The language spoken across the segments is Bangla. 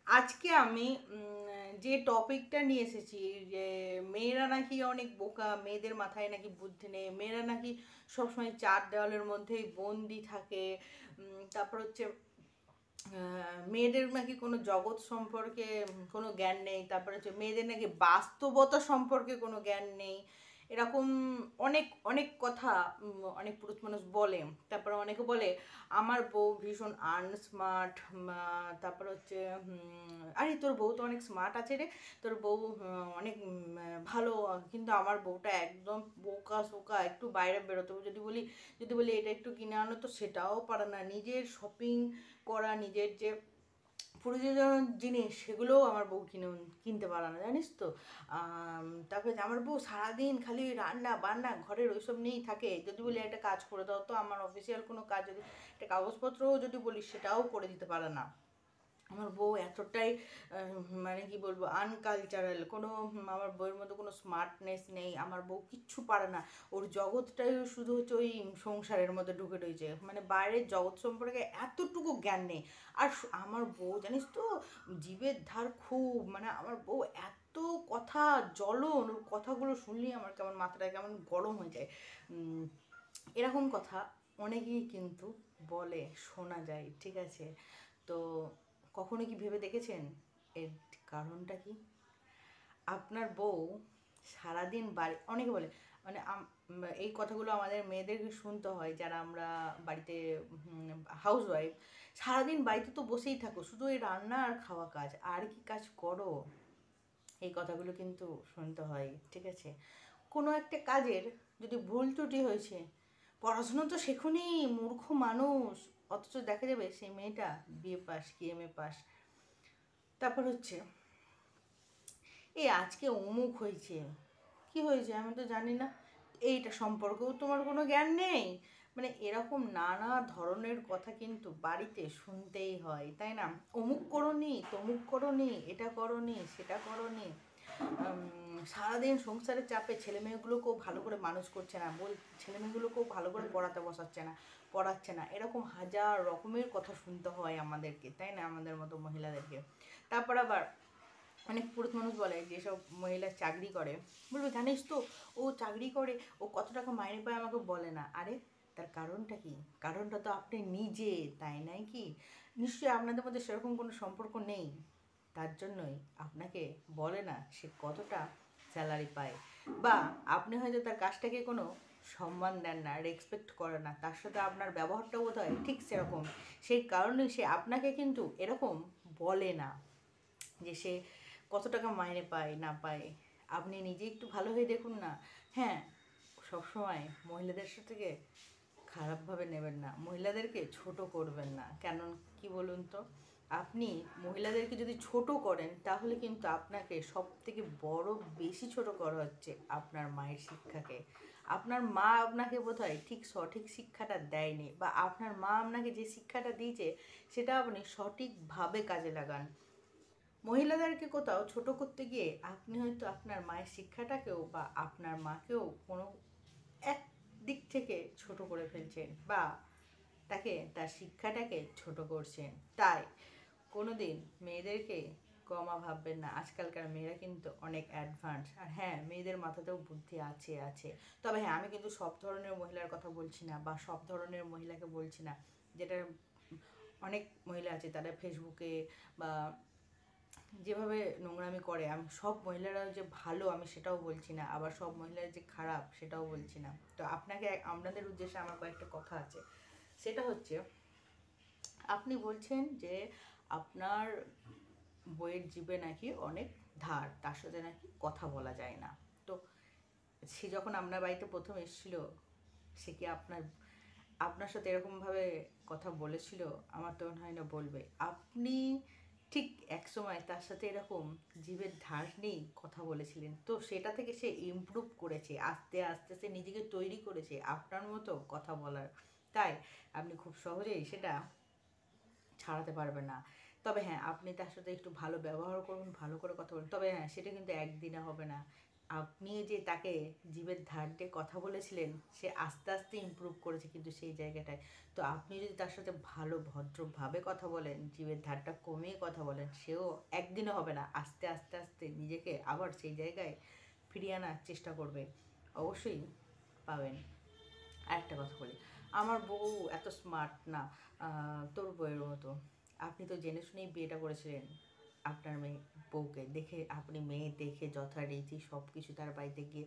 আজকে আমি যে টপিকটা নিয়ে এসেছি, যে মেয়েরা নাকি অনেক বোকা, মেয়েদের মাথায় নাকি বুদ্ধি নেই, মেয়েরা নাকি সবসময় চার দেওয়ালের মধ্যেই বন্দি থাকে। তারপর হচ্ছে মেয়েদের নাকি কোনো জগৎ সম্পর্কে কোনো জ্ঞান নেই, তারপরে হচ্ছে মেয়েদের নাকি বাস্তবতা সম্পর্কে কোনো জ্ঞান নেই। এরকম অনেক অনেক কথা অনেক পুরুষ মানুষ বলে। তারপরে অনেকে বলে আমার বউ ভীষণ আনস্মার্ট। তারপর হচ্ছে আরে তোর বউ তো অনেক স্মার্ট আছে রে, তোর বউ অনেক ভালো, কিন্তু আমার বউটা একদম বোকা শোকা, একটু বাইরে বেরোতে যদি বলি এটা একটু কিনে আনো তো সেটাও পারে না, নিজের শপিং করা, নিজের যে প্রয়োজনীয় জিনিস সেগুলোও আমার বউ কিনতে পারে না, জানিস তো। তারপরে যে আমার বউ সারাদিন খালি ওই রান্না বান্না ঘরের ওইসব নিয়েই থাকে, যদি বলি একটা কাজ করে দাও তো আমার অফিসিয়াল কোনো কাজ, যদি একটা কাগজপত্রও যদি বলি সেটাও করে দিতে পারে না। আমার বউ এতটাই মানে কি বলবো আনকালচারাল, কোনো আমার বউয়ের মধ্যে কোনো স্মার্টনেস নেই, আমার বউ কিচ্ছু পারে না। ওর জগৎটাই শুধু হচ্ছে ওই সংসারের মধ্যে ঢুকে রয়েছে, মানে বাইরের জগৎ সম্পর্কে এতটুকু জ্ঞান নেই। আর আমার বউ জানিস তো জীবের ধার খুব, মানে আমার বউ এত কথা জ্বলন, ওর কথাগুলো শুনলেই আমার কেমন মাথাটা কেমন গরম হয়ে যায়। এরকম কথা অনেকেই কিন্তু বলে, শোনা যায়, ঠিক আছে। তো কখনো কি ভেবে দেখেছেন এর কারণটা কি? আপনার বউ সারাদিন বাড়ি, অনেকে বলে, মানে এই কথাগুলো আমাদের মেয়েদেরকে শুনতে হয় যারা আমরা বাড়িতে হাউস ওয়াইফ। সারাদিন বাড়িতে তো বসেই থাকো, শুধু এই রান্না আর খাওয়া কাজ, আর কি কাজ করো? এই কথাগুলো কিন্তু শুনতে হয়, ঠিক আছে। কোনো একটা কাজের যদি ভুল ত্রুটি হয়েছে, পড়াশুনো তো শেখুনি, মূর্খ মানুষ, অথচ দেখা যাবে সেই মেয়েটা বিএ পাস কি এমএ পাস। তারপর হচ্ছে এই আজকে অমুক হয়েছে, কি হয়েছে আমি তো জানি না, এইটা সম্পর্কেও তোমার কোনো জ্ঞান নেই। মানে এরকম নানা ধরনের কথা কিন্তু বাড়িতে শুনতেই হয়, তাই না? অমুক করনি তমুক করনি, এটা করনি সেটা করনি। সারাদিন সংসারের চাপে ছেলেমেয়েগুলোকেও ভালো করে মানুষ করছে না, ছেলেমেয়েগুলোকেও ভালো করে পড়াচ্ছে না, এরকম হাজার রকমের কথা শুনতে হয় আমাদেরকে, তাই না, আমাদের মতো মহিলাদেরকে। তারপর আবার অনেক পুরুষ মানুষ বলে, যেসব মহিলা চাকরি করে, বলবে জানিস তো ও চাকরি করে, ও কত টাকা মাইনে পায় আমাকে বলে না। আরে তার কারণটা কি? কারণটা তো আপনি নিজে, তাই নাই কি? নিশ্চয়ই আপনাদের মধ্যে সেরকম কোনো সম্পর্ক নেই, তার জন্যই আপনাকে বলে না সে কতটা স্যালারি পায়। বা আপনি হয়তো তার কাজটাকে কোনো সম্মান দেন না, রেসপেক্ট করে না, তার সাথে আপনার ব্যবহারটা বোধ হয় ঠিক সেরকম, সেই কারণে সে আপনাকে কিন্তু এরকম বলে না যে সে কত টাকা মাইনে পায় না পায়। আপনি নিজে একটু ভালো হয়ে দেখুন না। হ্যাঁ, সবসময় মহিলাদের সাথে খারাপভাবে নেবেন না, মহিলাদেরকে ছোট করবেন না, কেন কি বলুন তো? আপনি মহিলাদেরকে যদি ছোট করেন তাহলে কিন্তু আপনাকে সব থেকে বড় বেশি ছোট করা হচ্ছে আপনার মায়ের শিক্ষাকে। আপনার মা আপনাকে বোধহয় ঠিক সঠিক শিক্ষাটা দেয়নি, বা আপনার মা আপনাকে যে শিক্ষাটা দিয়েছে সেটা আপনি সঠিকভাবে কাজে লাগান। মহিলাদেরকে কোথাও ছোট করতে গিয়ে আপনি হয়তো আপনার মায়ের শিক্ষাটাকেও বা আপনার মাকেও কোনো এক দিক থেকে ছোট করে ফেলছেন, বা তাকে তার শিক্ষাটাকে ছোট করছেন। তাই কোনো দিন মেয়েদেরকে কমা ভাববেন না, আজকালকার মেয়েরা কিন্তু অনেক অ্যাডভান্স। আর হ্যাঁ, মেয়েদের মাথাতেও বুদ্ধি আছে। তবে হ্যাঁ, আমি কিন্তু সব ধরনের মহিলার কথা বলছি না, বা সব ধরনের মহিলাকে বলছি না। যেটা অনেক মহিলা আছে তারা ফেসবুকে বা যেভাবে নোংরামি করে, আমি সব মহিলারা যে ভালো আমি সেটাও বলছি না, আবার সব মহিলারা যে খারাপ সেটাও বলছি না। তো আপনাকে আপনাদের উদ্দেশ্যে আমার কয়েকটা কথা আছে। সেটা হচ্ছে, আপনি বলছেন যে আপনার বইয়ের জিভে নাকি অনেক ধার, তার সাথে নাকি কথা বলা যায় না। তো সে যখন আপনার বাড়িতে প্রথম এসেছিল, সে কি আপনার আপনার সাথে এরকমভাবে কথা বলেছিল? আমার তো মনে হয় না বলবে। আপনি ঠিক একসময় তার সাথে এরকম জিভের ধার নিয়েই কথা বলেছিলেন, তো সেটা থেকে সে ইমপ্রুভ করেছে, আস্তে আস্তে সে নিজেকে তৈরি করেছে আপনার মতো কথা বলার। তাই আপনি খুব সহজেই সেটা ছাড়াতে পারবেন না। তবে হ্যাঁ, আপনি তার সাথে একটু ভালো ব্যবহার করুন, ভালো করে কথা বলুন, তবে হ্যাঁ সেটা কিন্তু একদিনে হবে না, আপনি যে তাকে জীবের ধার দিয়ে কথা বলেছিলেন, সে আস্তে আস্তে ইমপ্রুভ করেছে কিন্তু সেই জায়গাটায়। তো আপনি যদি তার সাথে ভালো ভদ্রভাবে কথা বলেন, জীবের ধারটা কমিয়ে কথা বলেন, সেও একদিনও হবে না, আস্তে আস্তে আস্তে নিজেকে আবার সেই জায়গায় ফিরিয়ে আনার চেষ্টা করবে। অবশ্যই পাবেন। আরেকটা কথা বলি, আমার বউ এত স্মার্ট না তোর বউয়ের মতো। আপনি তো জেনে শুনেই বিয়েটা করেছিলেন আপনার মেয়ে বউকে দেখে। আপনি মেয়ে দেখে যথারীতি সব কিছু তার বাড়িতে গিয়ে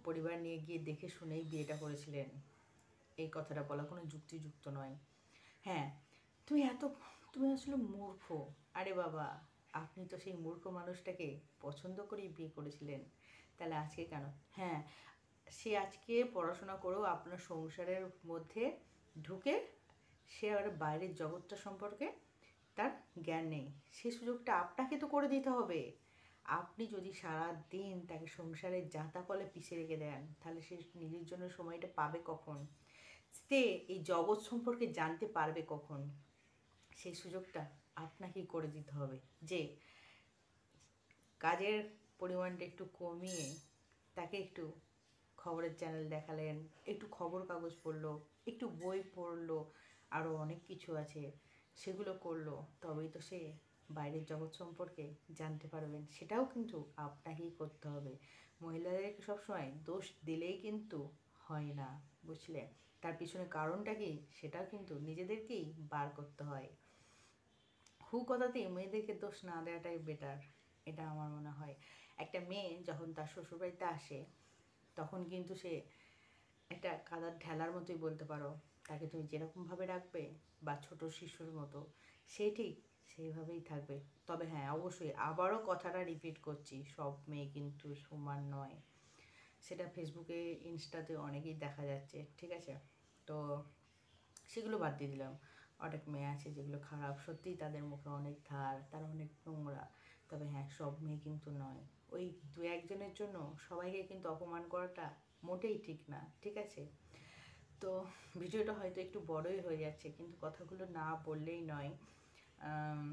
পরিবার নিয়ে গিয়ে দেখে শুনেই বিয়েটা করেছিলেন। এই কথাটা বলা কোনো যুক্তিযুক্ত নয়। হ্যাঁ, তুমি এত তুমি আসলে মূর্খ। আরে বাবা, আপনি তো সেই মূর্খ মানুষটাকে পছন্দ করেই বিয়ে করেছিলেন, তাহলে আজকে কেন? হ্যাঁ, সে আজকে পড়াশোনা করেও আপনার সংসারের মধ্যে ঢুকে সে আর বাইরের জগৎটা সম্পর্কে তার জ্ঞান নেই। সে সুযোগটা আপনাকে তো করে দিতে হবে। আপনি যদি সারা দিন তাকে সংসারের জাঁতা কলে পিষে রেখে দেন, তাহলে সে নিজের জন্য সময়টা পাবে কখন? সে এই জগৎ সম্পর্কে জানতে পারবে কখন? সেই সুযোগটা আপনাকেই করে দিতে হবে। যে কাজের পরিমাণটা একটু কমিয়ে তাকে একটু খবরের চ্যানেল দেখালেন, একটু খবর কাগজ পড়লো, একটু বই পড়লো, আরও অনেক কিছু আছে সেগুলো করলো, তবেই তো সে বাইরের জগৎ সম্পর্কে জানতে পারবেন। সেটাও কিন্তু আপনাকেই করতে হবে। মহিলাদেরকে সবসময় দোষ দিলেই কিন্তু হয় না, বুঝলে? তার পিছনে কারণটা কি সেটাও কিন্তু নিজেদেরকেই বার করতে হয়। কথাতেই মেয়েদেরকে দোষ না দেওয়াটাই বেটার, এটা আমার মনে হয়। একটা মেয়ে যখন তার শ্বশুরবাড়িতে আসে, তখন কিন্তু সে একটা কাদার ঢেলার মতোই বলতে পারো। তাকে তুমি যেরকমভাবে রাখবে বা ছোট শিশুর মতো, সে ঠিক সেইভাবেই থাকবে। তবে হ্যাঁ, অবশ্যই আবারও কথাটা রিপিট করছি, সব মেয়ে কিন্তু সমান নয়। সেটা ফেসবুকে ইনস্টাতে অনেকেই দেখা যাচ্ছে, ঠিক আছে? তো সেগুলো বাদ দিয়ে দিলাম। অনেক মেয়ে আছে যেগুলো খারাপ, সত্যিই তাদের মুখে অনেক ধার, তারা অনেক নোংরা। তবে হ্যাঁ, সব মেয়ে কিন্তু নয়। ওই দু একজনের জন্য সবাইকে কিন্তু অপমান করাটা মোটেই ঠিক না, ঠিক আছে? তো ভিডিওটা হয়তো একটু বড়ই হয়ে যাচ্ছে, কিন্তু কথাগুলো না বললেই নয়। আম,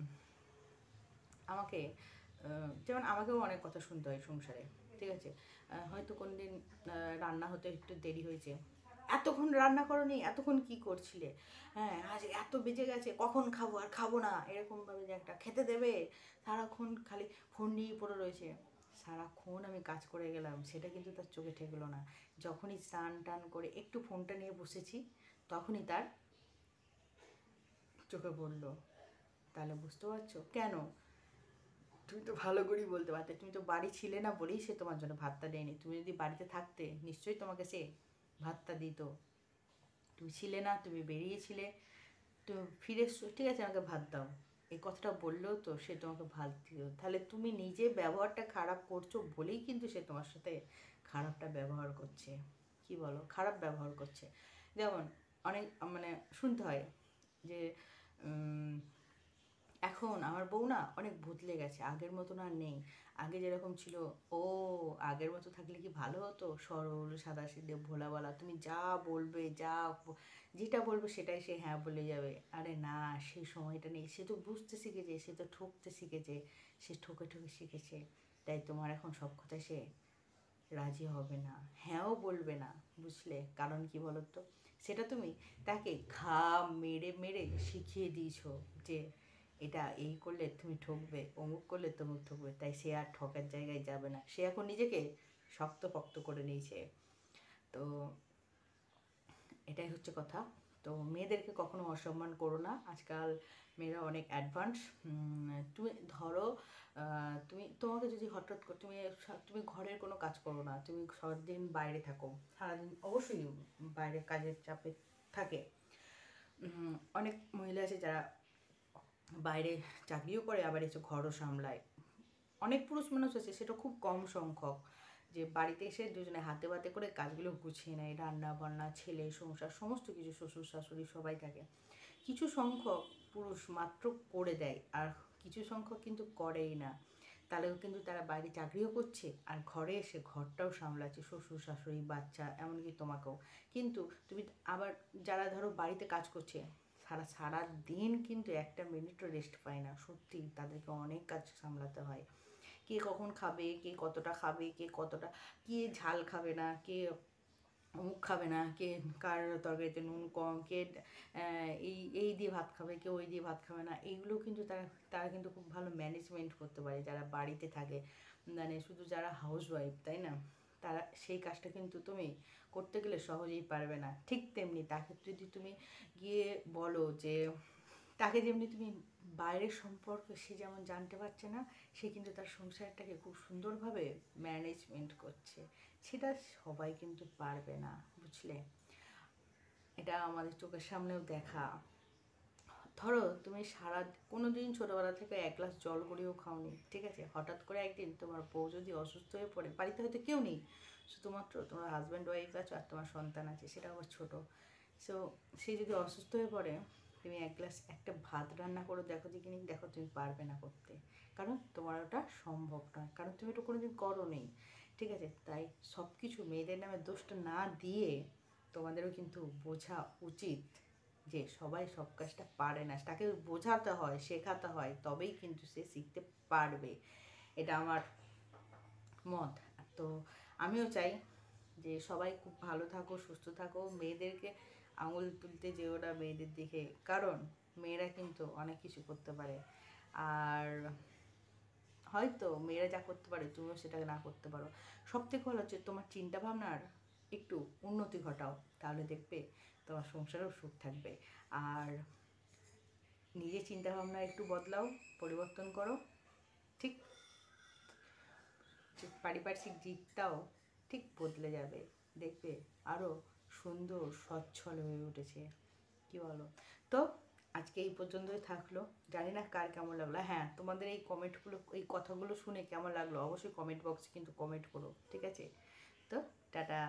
আমাকে যেমন আমাকেও অনেক কথা শুনতে হয় সংসারে, ঠিক আছে? হয়তো কোনদিন রান্না হতে একটু দেরি হয়েছে, এতক্ষণ রান্না করোনি, এতক্ষণ কি করছিলে? হ্যাঁ, আজ এত বেজে গেছে, কখন খাবো, আর খাবো না, এরকমভাবে যে একটা খেতে দেবে, সারাক্ষণ খালি ফোন নিয়েই পড়ে রয়েছে। সারাক্ষণ আমি কাজ করে গেলাম, সেটা কিন্তু তার চোখে ঠেকলো না। যখনই স্নান টান করে একটু ফোনটা নিয়ে বসেছি, তখনই তার চোখে পড়লো। তাহলে বুঝতে পারছো কেন? তুমি তো ভালো করেই বলতে পারতে, তুমি তো বাড়ি ছিলে না বলেই সে তোমার জন্য ভাতটা দেয়নি। তুমি যদি বাড়িতে থাকতে, নিশ্চয়ই তোমাকে সে ভাতটা দিত। তুমি ছিলে না, তুমি বেরিয়েছিলে, তো ফিরে এসছো, ঠিক আছে আমাকে ভাত দাও, এই কথাটা বললেও তো সে তোমাকে ভাত দিত। তাহলে তুমি নিজে ব্যবহারটা খারাপ করছো বলেই কিন্তু সে তোমার সাথে খারাপটা ব্যবহার করছে। কি বলো? খারাপ ব্যবহার করছে। যেমন অনেক মানে শুনতে হয় যে এখন আমার বউ না অনেক বদলে গেছে, আগের মতো না নেই। আগে যেরকম ছিল, ও আগের মতো থাকলে কি ভালো হতো? সরল সাদাসিধে ভোলাবালা, তুমি যা বলবে, যেটা বলবে সেটাই সে হ্যাঁ বলে যাবে। আরে না, সেই সময়টা নেই। সে তো বুঝতে শিখেছে, সে তো ঠকতে শিখেছে, সে ঠকে ঠকে শিখেছে। তাই তোমার এখন সব কথায় সে রাজি হবে না, হ্যাঁও বলবে না, বুঝলে? কারণ কি বলো তো, সেটা তুমি তাকে মেরে মেরে শিখিয়ে দিয়েছো যে এটা এই করলে তুমি ঠকবে, অমুক করলে তমুক ঠকবে, তাই সে আর ঠকার জায়গায় যাবে না। সে এখন নিজেকে শক্তপোক্ত করে নিয়েছে। তো এটাই হচ্ছে কথা। তো মেয়েদেরকে কখনো অসম্মান করো না, আজকাল মেয়েরা অনেক অ্যাডভান্স। তুমি ধরো তোমাকে যদি হঠাৎ করে তুমি ঘরের কোনো কাজ করো না, তুমি সারাদিন বাইরে থাকো, সারাদিন অবশ্যই বাইরে কাজের চাপে থাকে। অনেক মহিলা আছে যারা বাইরে চাকরিও করে, আবার এসে ঘরও সামলায়। অনেক পুরুষ মানুষ আছে, সেটা খুব কম সংখ্যক, যে বাড়িতে এসে দুজনে হাতে বাতে করে কাজগুলো গুছিয়ে নেয়, রান্না বান্না, ছেলে সংসার সমস্ত কিছু, শ্বশুর শাশুড়ি সবাই থাকে। কিছু সংখ্যক পুরুষ মাত্র করে দেয়, আর কিছু সংখ্যক কিন্তু করেই না। তাহলেও কিন্তু তারা বাইরে চাকরিও করছে আর ঘরে এসে ঘরটাও সামলাচ্ছে, শ্বশুর শাশুড়ি বাচ্চা এমনকি তোমাকেও। কিন্তু তুমি আবার যারা ধরো বাড়িতে কাজ করছে, সারা সারা দিন কিন্তু একটা মিনিটও রেস্ট পায় না, সত্যি তাদেরকে অনেক কাজ সামলাতে হয়। কে কখন খাবে, কে কতটা খাবে, কে কতটা, কে ঝাল খাবে না, কে অমুক খাবে না, কে কার তরকারিতে নুন কম, কে এই এই দিয়ে ভাত খাবে, কে ওই দিয়ে ভাত খাবে না, এইগুলো কিন্তু তারা তারা কিন্তু খুব ভালো ম্যানেজমেন্ট করতে পারে যারা বাড়িতে থাকে, মানে শুধু যারা হাউস ওয়াইফ, তাই না? তারা সেই কাজটা কিন্তু তুমি করতে গেলে সহজেই পারবে না। ঠিক তেমনি তাকে যদি তুমি গিয়ে বলো যে, তাকে যেমনি তুমি বাইরের সম্পর্ক সে যেমন জানতে পারছে না, সে কিন্তু তার সংসারটাকে খুব সুন্দরভাবে ম্যানেজমেন্ট করছে, সেটা সবাই কিন্তু পারবে না, বুঝলে? এটা আমাদের চোখের সামনেও দেখা। ধরো তুমি সারা কোনো দিন ছোটোবেলা থেকে এক গ্লাস জল করেও খাওনি, ঠিক আছে, হঠাৎ করে একদিন তোমার বউ যদি অসুস্থ হয়ে পড়ে, বাড়িতে হয়তো কেউ নেই, শুধুমাত্র তোমার হাজব্যান্ড ওয়াইফ আছে আর তোমার সন্তান আছে, সেটা আবার ছোটো। সো সে যদি অসুস্থ হয়ে পড়ে, তুমি এক গ্লাস একটা ভাত রান্না করে দেখো যে কিনি, দেখো তুমি পারবে না করতে, কারণ তোমার ওটা সম্ভব নয়, কারণ তুমি ওটা কোনোদিন করো নেই, ঠিক আছে? তাই সব কিছু মেয়েদের নামে দোষটা না দিয়ে তোমাদেরও কিন্তু বোঝা উচিত যে সবাই সব কাজটা পারে না, তাকে বোঝাতে হয়, শেখাতে হয়, তবেই কিন্তু সে শিখতে পারবে। এটা আমার মত। তো আমিও চাই যে সবাই খুব ভালো থাকো, সুস্থ থাকো, মেয়েদেরকে আঙুল তুলতে যেও না মেয়েদের দিকে, কারণ মেয়েরা কিন্তু অনেক কিছু করতে পারে। আর হয়তো মেয়েরা যা করতে পারে তুমিও সেটা না করতে পারো। সব থেকে ভালো হচ্ছে তোমার চিন্তা ভাবনার একটু উন্নতি ঘটাও, তাহলে দেখবে তোমার সংসারেও সুখ থাকবে। আর নিজের চিন্তা ভাবনা একটু বদলাও, পরিবর্তন করো, ঠিক পারিপার্শ্বিক দিকটাও ঠিক বদলে যাবে, দেখবে আরও সুন্দর সচ্ছল হয়ে উঠেছে, কি বলো? তো আজকে এই পর্যন্তই থাকলো, জানি না কার কেমন লাগলো। হ্যাঁ, তোমাদের এই কমেন্টগুলো, এই কথাগুলো শুনে কেমন লাগলো অবশ্যই কমেন্ট বক্সে কিন্তু কমেন্ট করো, ঠিক আছে? তো টাটা।